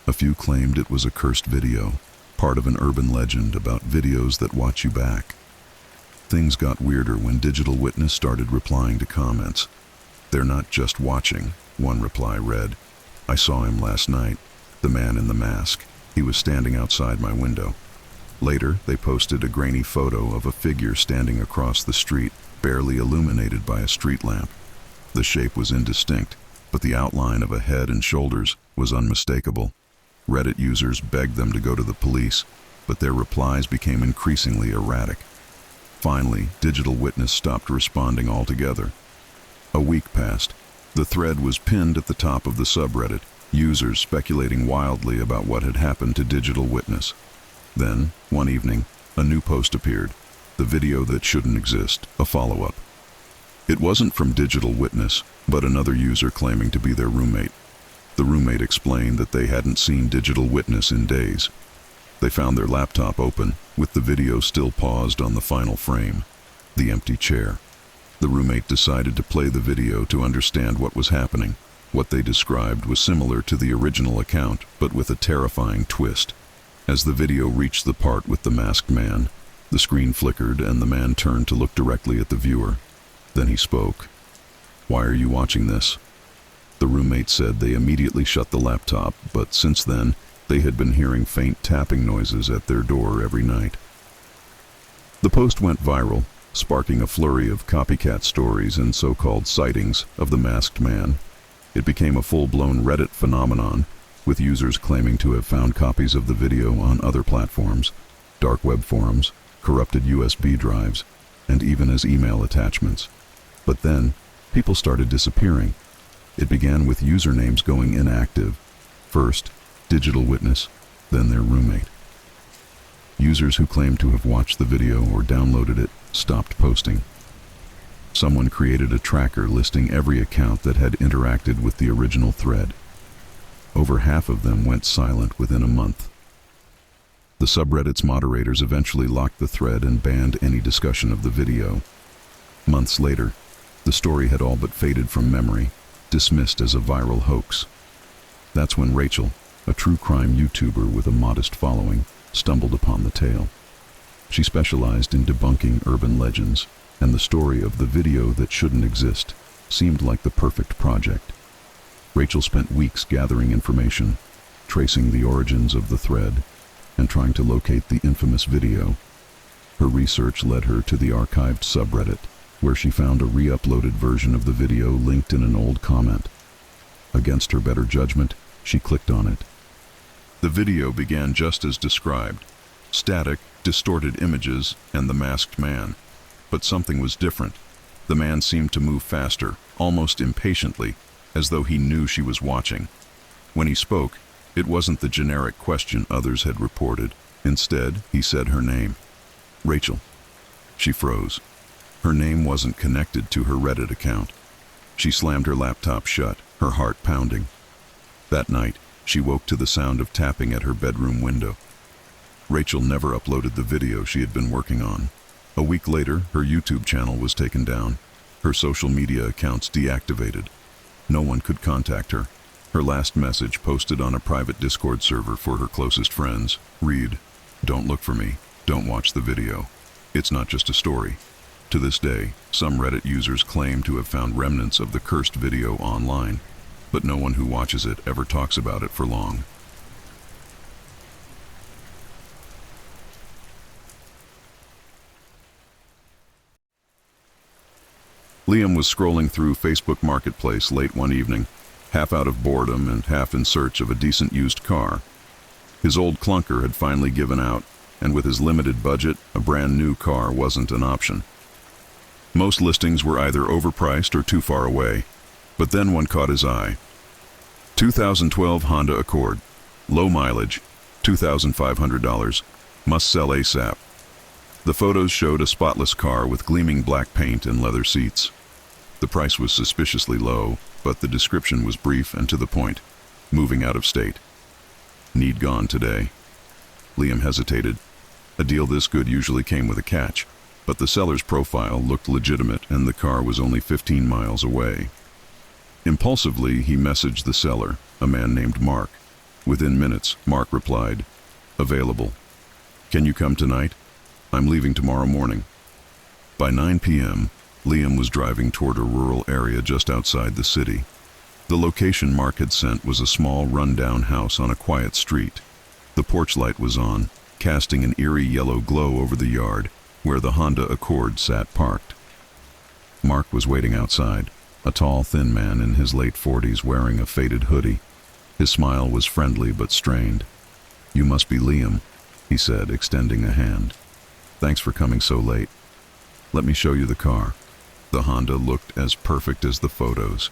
A few claimed it was a cursed video, part of an urban legend about videos that watch you back. Things got weirder when Digital Witness started replying to comments. They're not just watching, one reply read. I saw him last night, the man in the mask. He was standing outside my window. Later, they posted a grainy photo of a figure standing across the street, barely illuminated by a street lamp. The shape was indistinct, but the outline of a head and shoulders was unmistakable. Reddit users begged them to go to the police, but their replies became increasingly erratic. Finally, Digital Witness stopped responding altogether. A week passed. The thread was pinned at the top of the subreddit, users speculating wildly about what had happened to Digital Witness. Then, one evening, a new post appeared, the video that shouldn't exist, a follow-up. It wasn't from Digital Witness, but another user claiming to be their roommate. The roommate explained that they hadn't seen Digital Witness in days. They found their laptop open, with the video still paused on the final frame, the empty chair. The roommate decided to play the video to understand what was happening. What they described was similar to the original account, but with a terrifying twist. As the video reached the part with the masked man, the screen flickered and the man turned to look directly at the viewer. Then he spoke. Why are you watching this? The roommate said they immediately shut the laptop, but since then, they had been hearing faint tapping noises at their door every night. The post went viral, sparking a flurry of copycat stories and so-called sightings of the masked man. It became a full-blown Reddit phenomenon, with users claiming to have found copies of the video on other platforms, dark web forums, corrupted USB drives, and even as email attachments. But then, people started disappearing. It began with usernames going inactive. First, Digital Witness, then their roommate. Users who claimed to have watched the video or downloaded it stopped posting. Someone created a tracker listing every account that had interacted with the original thread. Over half of them went silent within a month. The subreddit's moderators eventually locked the thread and banned any discussion of the video. Months later, the story had all but faded from memory, dismissed as a viral hoax. That's when Rachel, a true crime YouTuber with a modest following, stumbled upon the tale. She specialized in debunking urban legends, and the story of the video that shouldn't exist seemed like the perfect project. Rachel spent weeks gathering information, tracing the origins of the thread, and trying to locate the infamous video. Her research led her to the archived subreddit, where she found a re-uploaded version of the video linked in an old comment. Against her better judgment, she clicked on it. The video began just as described: static, distorted images, and the masked man. But something was different. The man seemed to move faster, almost impatiently, as though he knew she was watching. When he spoke, it wasn't the generic question others had reported. Instead, he said her name. Rachel. She froze. Her name wasn't connected to her Reddit account. She slammed her laptop shut, her heart pounding. That night, she woke to the sound of tapping at her bedroom window. Rachel never uploaded the video she had been working on. A week later, her YouTube channel was taken down. Her social media accounts deactivated. No one could contact her. Her last message, posted on a private Discord server for her closest friends, read, "Don't look for me. Don't watch the video. It's not just a story." To this day, some Reddit users claim to have found remnants of the cursed video online, but no one who watches it ever talks about it for long. Liam was scrolling through Facebook Marketplace late one evening half out of boredom and half in search of a decent used car. His old clunker had finally given out, and with his limited budget, a brand new car wasn't an option. Most listings were either overpriced or too far away, but then one caught his eye. 2012 Honda Accord, low mileage, $2,500, must sell ASAP. The photos showed a spotless car with gleaming black paint and leather seats. The price was suspiciously low, but the description was brief and to the point. Moving out of state. Need gone today. Liam hesitated. A deal this good usually came with a catch, but the seller's profile looked legitimate and the car was only 15 miles away. Impulsively, he messaged the seller, a man named Mark. Within minutes, Mark replied, "Available. Can you come tonight? I'm leaving tomorrow morning." By 9 p.m., Liam was driving toward a rural area just outside the city. The location Mark had sent was a small, run-down house on a quiet street. The porch light was on, casting an eerie yellow glow over the yard, where the Honda Accord sat parked. Mark was waiting outside, a tall, thin man in his late 40s wearing a faded hoodie. His smile was friendly but strained. "You must be Liam," he said, extending a hand. "Thanks for coming so late. Let me show you the car." The Honda looked as perfect as the photos.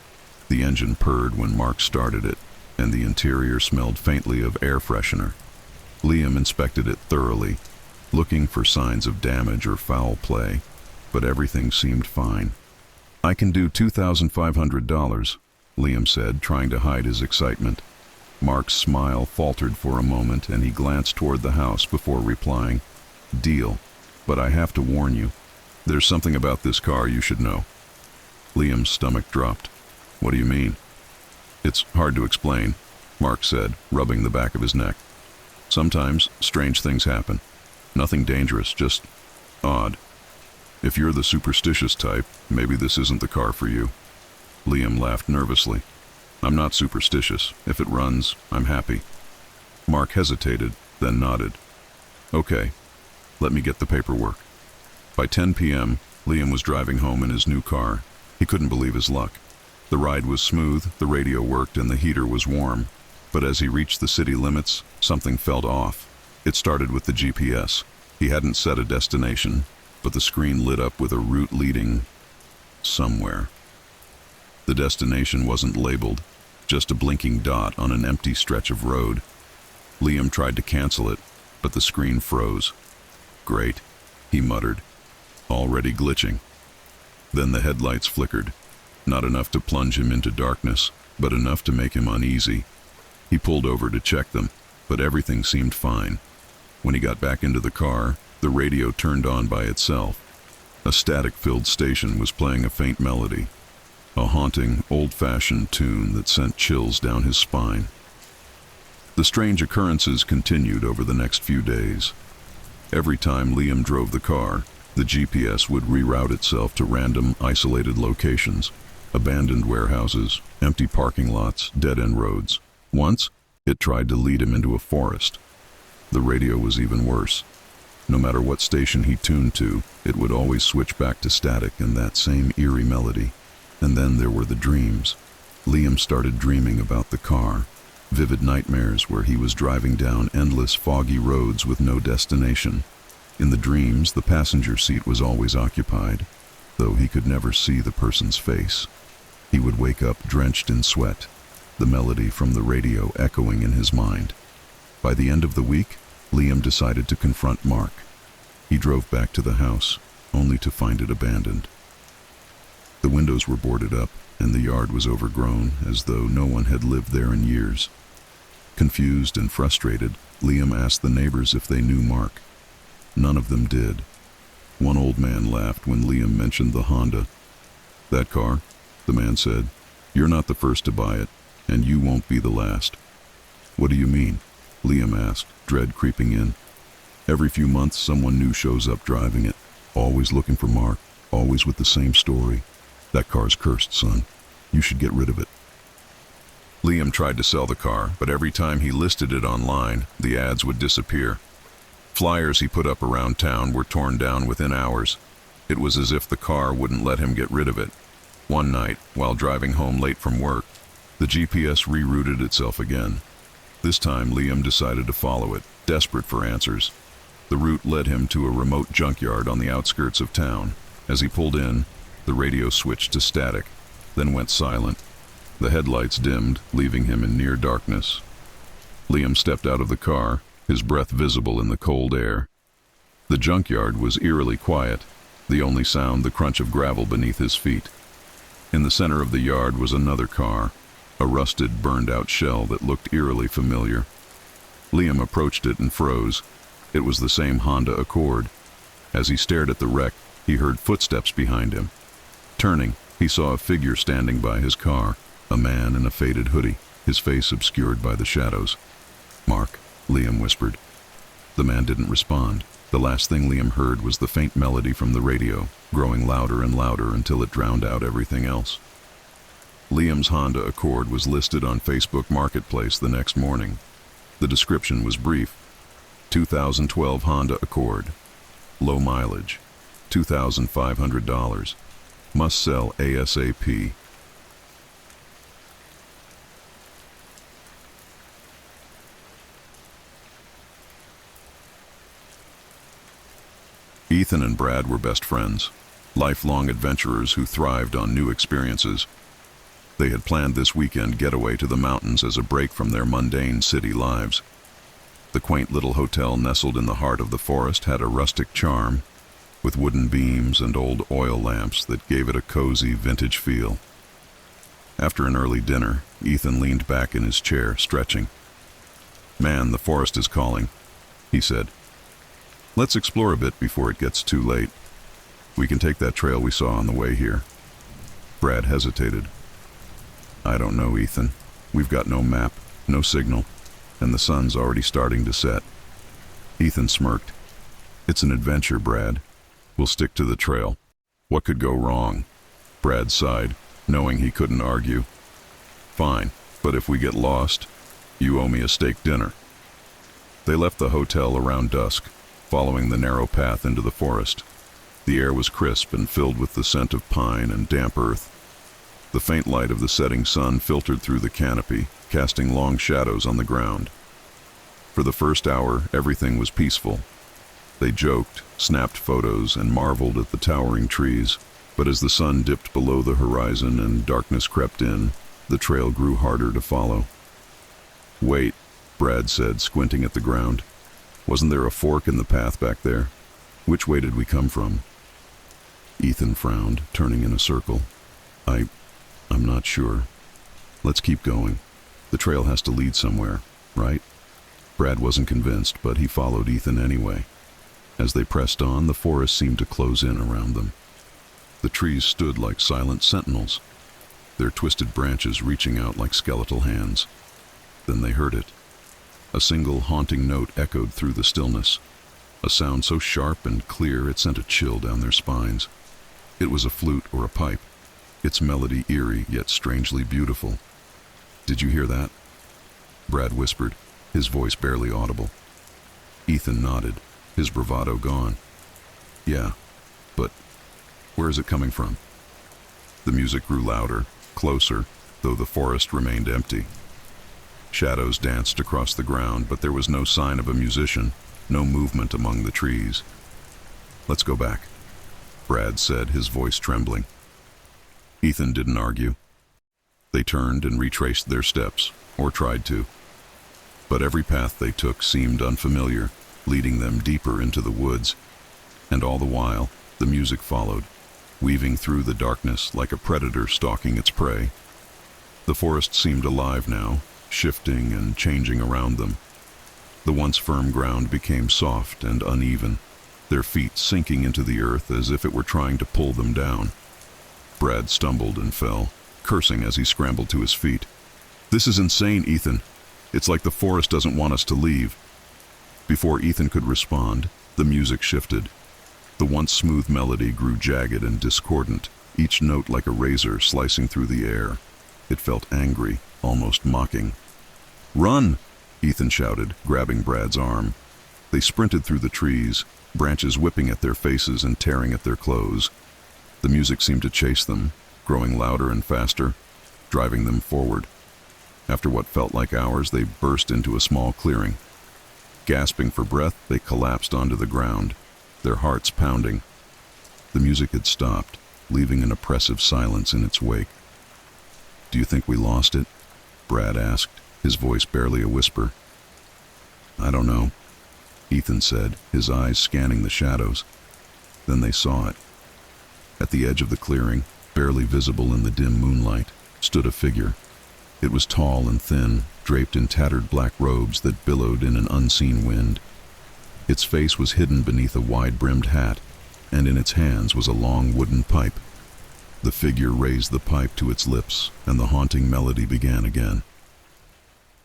The engine purred when Mark started it, and the interior smelled faintly of air freshener. Liam inspected it thoroughly, looking for signs of damage or foul play, but everything seemed fine. "I can do $2,500, Liam said, trying to hide his excitement. Mark's smile faltered for a moment, and he glanced toward the house before replying, "Deal, but I have to warn you. There's something about this car you should know." Liam's stomach dropped. "What do you mean?" "It's hard to explain," Mark said, rubbing the back of his neck. "Sometimes strange things happen. Nothing dangerous, just odd. If you're the superstitious type, maybe this isn't the car for you." Liam laughed nervously. "I'm not superstitious. If it runs, I'm happy." Mark hesitated, then nodded. "Okay, let me get the paperwork." By 10 p.m., Liam was driving home in his new car. He couldn't believe his luck. The ride was smooth, the radio worked, and the heater was warm. But as he reached the city limits, something felt off. It started with the GPS. He hadn't set a destination, but the screen lit up with a route leading somewhere. The destination wasn't labeled, just a blinking dot on an empty stretch of road. Liam tried to cancel it, but the screen froze. "Great," he muttered, "already glitching." Then the headlights flickered, not enough to plunge him into darkness, but enough to make him uneasy. He pulled over to check them, but everything seemed fine. When he got back into the car, the radio turned on by itself. A static-filled station was playing a faint melody, a haunting, old-fashioned tune that sent chills down his spine. The strange occurrences continued over the next few days. Every time Liam drove the car, the GPS would reroute itself to random, isolated locations, abandoned warehouses, empty parking lots, dead-end roads. Once, it tried to lead him into a forest. The radio was even worse. No matter what station he tuned to, it would always switch back to static and that same eerie melody. And then there were the dreams. Liam started dreaming about the car, vivid nightmares where he was driving down endless foggy roads with no destination. In the dreams, the passenger seat was always occupied, though he could never see the person's face. He would wake up drenched in sweat, the melody from the radio echoing in his mind. By the end of the week, Liam decided to confront Mark. He drove back to the house, only to find it abandoned. The windows were boarded up, and the yard was overgrown, as though no one had lived there in years. Confused and frustrated, Liam asked the neighbors if they knew Mark. None of them did. One old man laughed when Liam mentioned the Honda. "That car," the man said, "you're not the first to buy it, and you won't be the last." "What do you mean?" Liam asked, dread creeping in. "Every few months someone new shows up driving it, always looking for Mark, always with the same story. That car's cursed, son. You should get rid of it." Liam tried to sell the car, but every time he listed it online, the ads would disappear. Flyers he put up around town were torn down within hours. It was as if the car wouldn't let him get rid of it. One night, while driving home late from work, The GPS rerouted itself again. This time, Liam decided to follow it, desperate for answers. The route led him to a remote junkyard on the outskirts of town. As he pulled in, the radio switched to static, then went silent. The headlights dimmed, leaving him in near darkness. Liam stepped out of the car, his breath visible in the cold air. The junkyard was eerily quiet, the only sound the crunch of gravel beneath his feet. In the center of the yard was another car, a rusted, burned-out shell that looked eerily familiar. Liam approached it and froze. It was the same Honda Accord. As he stared at the wreck, he heard footsteps behind him. Turning, he saw a figure standing by his car, a man in a faded hoodie, his face obscured by the shadows. "Mark," Liam whispered. The man didn't respond. The last thing Liam heard was the faint melody from the radio, growing louder and louder until it drowned out everything else. Liam's Honda Accord was listed on Facebook Marketplace the next morning. The description was brief. 2012 Honda Accord. Low mileage. $2,500. Must sell ASAP. Ethan and Brad were best friends, lifelong adventurers who thrived on new experiences. They had planned this weekend getaway to the mountains as a break from their mundane city lives. The quaint little hotel nestled in the heart of the forest had a rustic charm, with wooden beams and old oil lamps that gave it a cozy, vintage feel. After an early dinner, Ethan leaned back in his chair, stretching. "Man, the forest is calling," he said. "Let's explore a bit before it gets too late. We can take that trail we saw on the way here." Brad hesitated. "I don't know, Ethan. We've got no map, no signal, and the sun's already starting to set." Ethan smirked. "It's an adventure, Brad. We'll stick to the trail. What could go wrong?" Brad sighed, knowing he couldn't argue. "Fine, but if we get lost, you owe me a steak dinner." They left the hotel around dusk, following the narrow path into the forest. The air was crisp and filled with the scent of pine and damp earth. The faint light of the setting sun filtered through the canopy, casting long shadows on the ground. For the first hour, everything was peaceful. They joked, snapped photos, and marveled at the towering trees. But as the sun dipped below the horizon and darkness crept in, the trail grew harder to follow. "Wait," Brad said, squinting at the ground. "Wasn't there a fork in the path back there? Which way did we come from?" Ethan frowned, turning in a circle. I'm not sure. Let's keep going. The trail has to lead somewhere, right?" Brad wasn't convinced, but he followed Ethan anyway. As they pressed on, the forest seemed to close in around them. The trees stood like silent sentinels, their twisted branches reaching out like skeletal hands. Then they heard it. A single haunting note echoed through the stillness, a sound so sharp and clear it sent a chill down their spines. It was a flute or a pipe, its melody eerie yet strangely beautiful. "Did you hear that?" Brad whispered, his voice barely audible. Ethan nodded, his bravado gone. "Yeah, but where is it coming from?" The music grew louder, closer, though the forest remained empty. Shadows danced across the ground, but there was no sign of a musician, no movement among the trees. "Let's go back," Brad said, his voice trembling. Ethan didn't argue. They turned and retraced their steps, or tried to. But every path they took seemed unfamiliar, leading them deeper into the woods. And all the while, the music followed, weaving through the darkness like a predator stalking its prey. The forest seemed alive now, shifting and changing around them. The once firm ground became soft and uneven, their feet sinking into the earth as if it were trying to pull them down. Brad stumbled and fell, cursing as he scrambled to his feet. "This is insane, Ethan. It's like the forest doesn't want us to leave." Before Ethan could respond, the music shifted. The once smooth melody grew jagged and discordant, each note like a razor slicing through the air. It felt angry, almost mocking. "Run!" Ethan shouted, grabbing Brad's arm. They sprinted through the trees, branches whipping at their faces and tearing at their clothes. The music seemed to chase them, growing louder and faster, driving them forward. After what felt like hours, they burst into a small clearing. Gasping for breath, they collapsed onto the ground, their hearts pounding. The music had stopped, leaving an oppressive silence in its wake. "Do you think we lost it?" Brad asked, his voice barely a whisper. "I don't know," Ethan said, his eyes scanning the shadows. Then they saw it. At the edge of the clearing, barely visible in the dim moonlight, stood a figure. It was tall and thin, draped in tattered black robes that billowed in an unseen wind. Its face was hidden beneath a wide-brimmed hat, and in its hands was a long wooden pipe. The figure raised the pipe to its lips, and the haunting melody began again.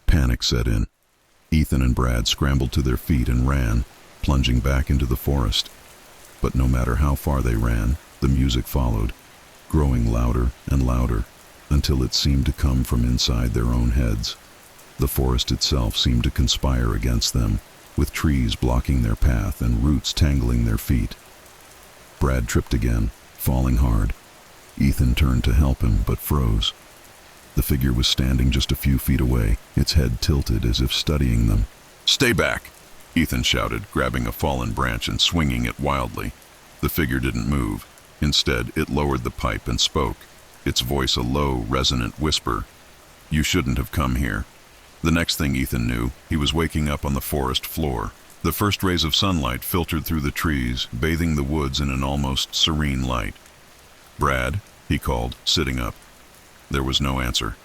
Panic set in. Ethan and Brad scrambled to their feet and ran, plunging back into the forest. But no matter how far they ran, the music followed, growing louder and louder, until it seemed to come from inside their own heads. The forest itself seemed to conspire against them, with trees blocking their path and roots tangling their feet. Brad tripped again, falling hard. Ethan turned to help him, but froze. The figure was standing just a few feet away, its head tilted as if studying them. "Stay back!" Ethan shouted, grabbing a fallen branch and swinging it wildly. The figure didn't move. Instead, it lowered the pipe and spoke, its voice a low, resonant whisper. "You shouldn't have come here." The next thing Ethan knew, he was waking up on the forest floor. The first rays of sunlight filtered through the trees, bathing the woods in an almost serene light. "Brad," he called, sitting up. There was no answer.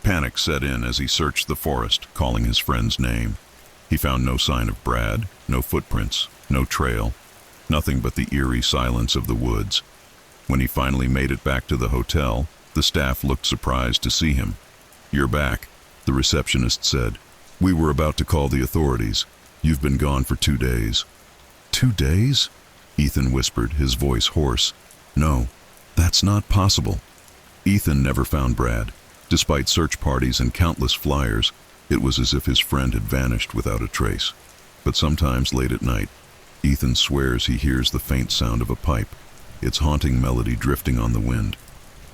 Panic set in as he searched the forest, calling his friend's name. He found no sign of Brad, no footprints, no trail, nothing but the eerie silence of the woods. When he finally made it back to the hotel, the staff looked surprised to see him. "You're back," the receptionist said. "We were about to call the authorities. You've been gone for 2 days." "2 days?" Ethan whispered, his voice hoarse. "No, that's not possible." Ethan never found Brad. Despite search parties and countless flyers, it was as if his friend had vanished without a trace. But sometimes late at night, Ethan swears he hears the faint sound of a pipe, its haunting melody drifting on the wind.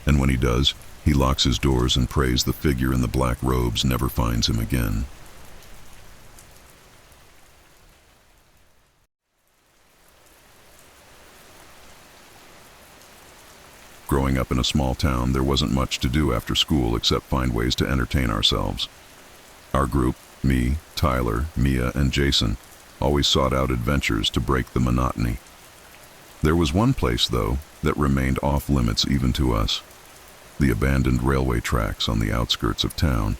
And when he does, he locks his doors and prays the figure in the black robes never finds him again. Growing up in a small town, there wasn't much to do after school except find ways to entertain ourselves. Our group, me, Tyler, Mia, and Jason, always sought out adventures to break the monotony. There was one place, though, that remained off-limits even to us: the abandoned railway tracks on the outskirts of town.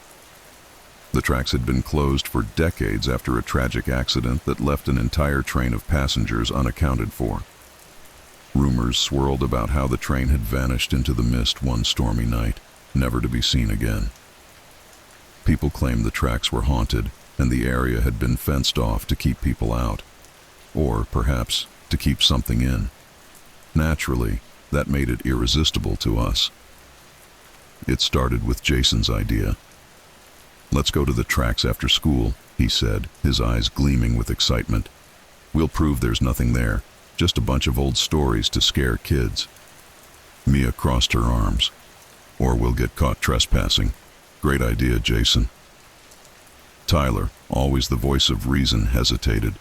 The tracks had been closed for decades after a tragic accident that left an entire train of passengers unaccounted for. Rumors swirled about how the train had vanished into the mist one stormy night, never to be seen again. People claimed the tracks were haunted, and the area had been fenced off to keep people out. Or, perhaps, to keep something in. Naturally, that made it irresistible to us. It started with Jason's idea. "Let's go to the tracks after school," he said, his eyes gleaming with excitement. "We'll prove there's nothing there. Just a bunch of old stories to scare kids." Mia crossed her arms. "Or we'll get caught trespassing." "Great idea, Jason." Tyler, always the voice of reason, hesitated.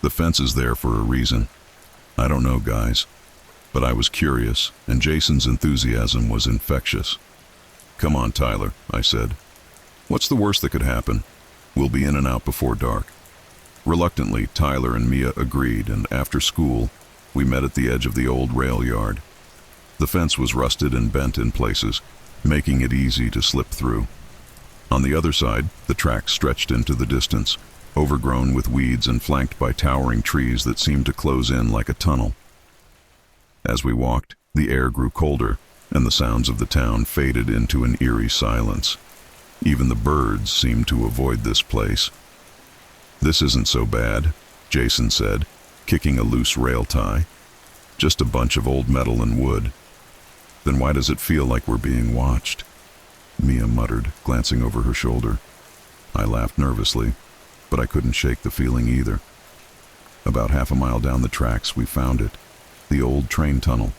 "The fence is there for a reason." "I don't know, guys." But I was curious, and Jason's enthusiasm was infectious. "Come on, Tyler," I said. "What's the worst that could happen? We'll be in and out before dark." Reluctantly, Tyler and Mia agreed, and after school, we met at the edge of the old rail yard. The fence was rusted and bent in places, making it easy to slip through. On the other side, the tracks stretched into the distance, overgrown with weeds and flanked by towering trees that seemed to close in like a tunnel. As we walked, the air grew colder, and the sounds of the town faded into an eerie silence. Even the birds seemed to avoid this place. "This isn't so bad," Jason said, kicking a loose rail tie. "Just a bunch of old metal and wood." "Then why does it feel like we're being watched?" Mia muttered, glancing over her shoulder. I laughed nervously, but I couldn't shake the feeling either. About half a mile down the tracks, we found it, the old train tunnel.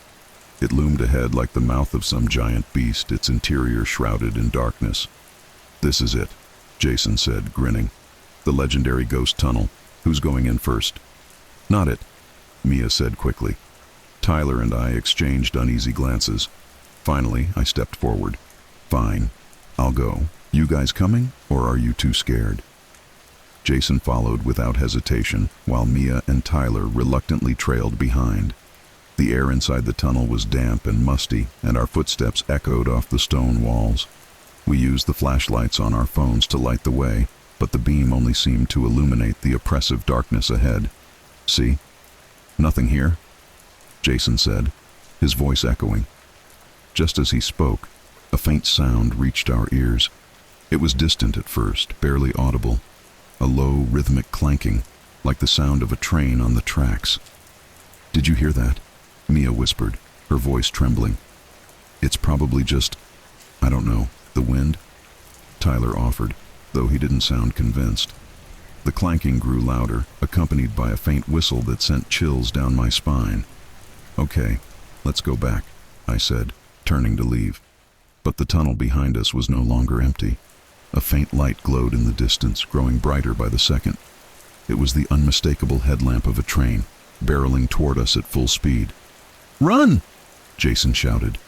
It loomed ahead like the mouth of some giant beast, its interior shrouded in darkness. This is it, Jason said, grinning. The legendary ghost tunnel. Who's going in first? Not it, Mia said quickly. Tyler and I exchanged uneasy glances. Finally, I stepped forward. Fine, I'll go. You guys coming, or are you too scared? Jason followed without hesitation, while Mia and Tyler reluctantly trailed behind. The air inside the tunnel was damp and musty, and our footsteps echoed off the stone walls. We used the flashlights on our phones to light the way, but the beam only seemed to illuminate the oppressive darkness ahead. See? Nothing here, Jason said, his voice echoing. Just as he spoke, a faint sound reached our ears. It was distant at first, barely audible, a low, rhythmic clanking, like the sound of a train on the tracks. Did you hear that? Mia whispered, her voice trembling. It's probably just, I don't know, the wind? Tyler offered, though he didn't sound convinced. The clanking grew louder, accompanied by a faint whistle that sent chills down my spine. Okay, let's go back, I said, turning to leave. But the tunnel behind us was no longer empty. A faint light glowed in the distance, growing brighter by the second. It was the unmistakable headlamp of a train, barreling toward us at full speed. Run! Jason shouted.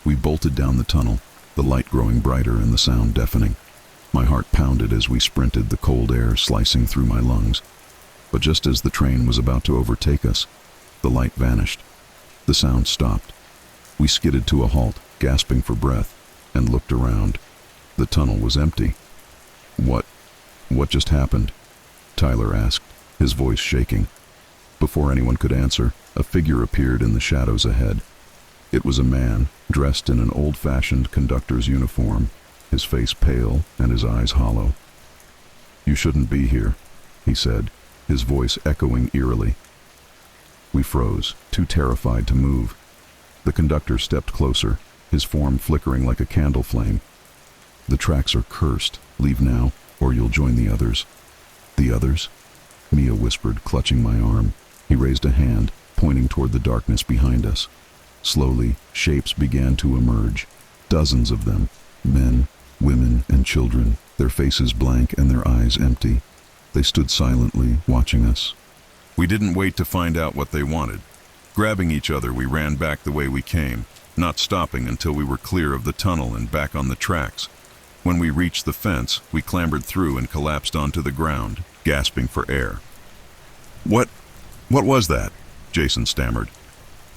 We bolted down the tunnel, the light growing brighter and the sound deafening. My heart pounded as we sprinted, the cold air slicing through my lungs. But just as the train was about to overtake us, the light vanished. The sound stopped. We skidded to a halt, gasping for breath, and looked around. The tunnel was empty. What just happened? Tyler asked, his voice shaking. Before anyone could answer, a figure appeared in the shadows ahead. It was a man, dressed in an old-fashioned conductor's uniform, his face pale and his eyes hollow. You shouldn't be here, he said, his voice echoing eerily. We froze, too terrified to move. The conductor stepped closer, his form flickering like a candle flame. The tracks are cursed. Leave now, or you'll join the others. The others? Mia whispered, clutching my arm. He raised a hand, pointing toward the darkness behind us. Slowly, shapes began to emerge. Dozens of them. Men, women, and children, their faces blank and their eyes empty. They stood silently, watching us. We didn't wait to find out what they wanted. Grabbing each other, we ran back the way we came, not stopping until we were clear of the tunnel and back on the tracks. When we reached the fence, we clambered through and collapsed onto the ground, gasping for air. What was that? Jason stammered.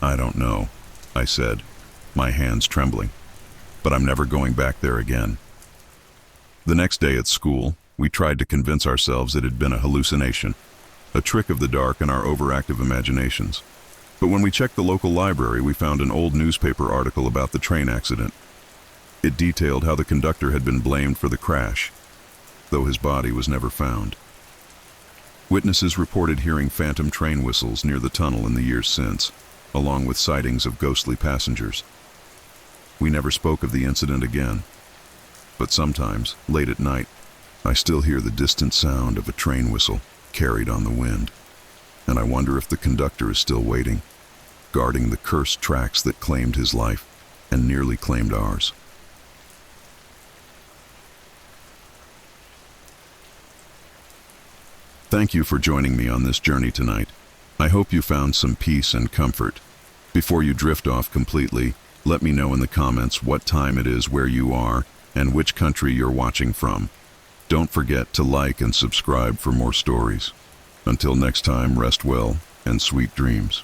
I don't know, I said, my hands trembling. But I'm never going back there again. The next day at school, we tried to convince ourselves it had been a hallucination, a trick of the dark and our overactive imaginations. But when we checked the local library, we found an old newspaper article about the train accident. It detailed how the conductor had been blamed for the crash, though his body was never found. Witnesses reported hearing phantom train whistles near the tunnel in the years since, along with sightings of ghostly passengers. We never spoke of the incident again, but sometimes, late at night, I still hear the distant sound of a train whistle carried on the wind, and I wonder if the conductor is still waiting, guarding the cursed tracks that claimed his life and nearly claimed ours. Thank you for joining me on this journey tonight. I hope you found some peace and comfort. Before you drift off completely, let me know in the comments what time it is where you are and which country you're watching from. Don't forget to like and subscribe for more stories. Until next time, rest well and sweet dreams.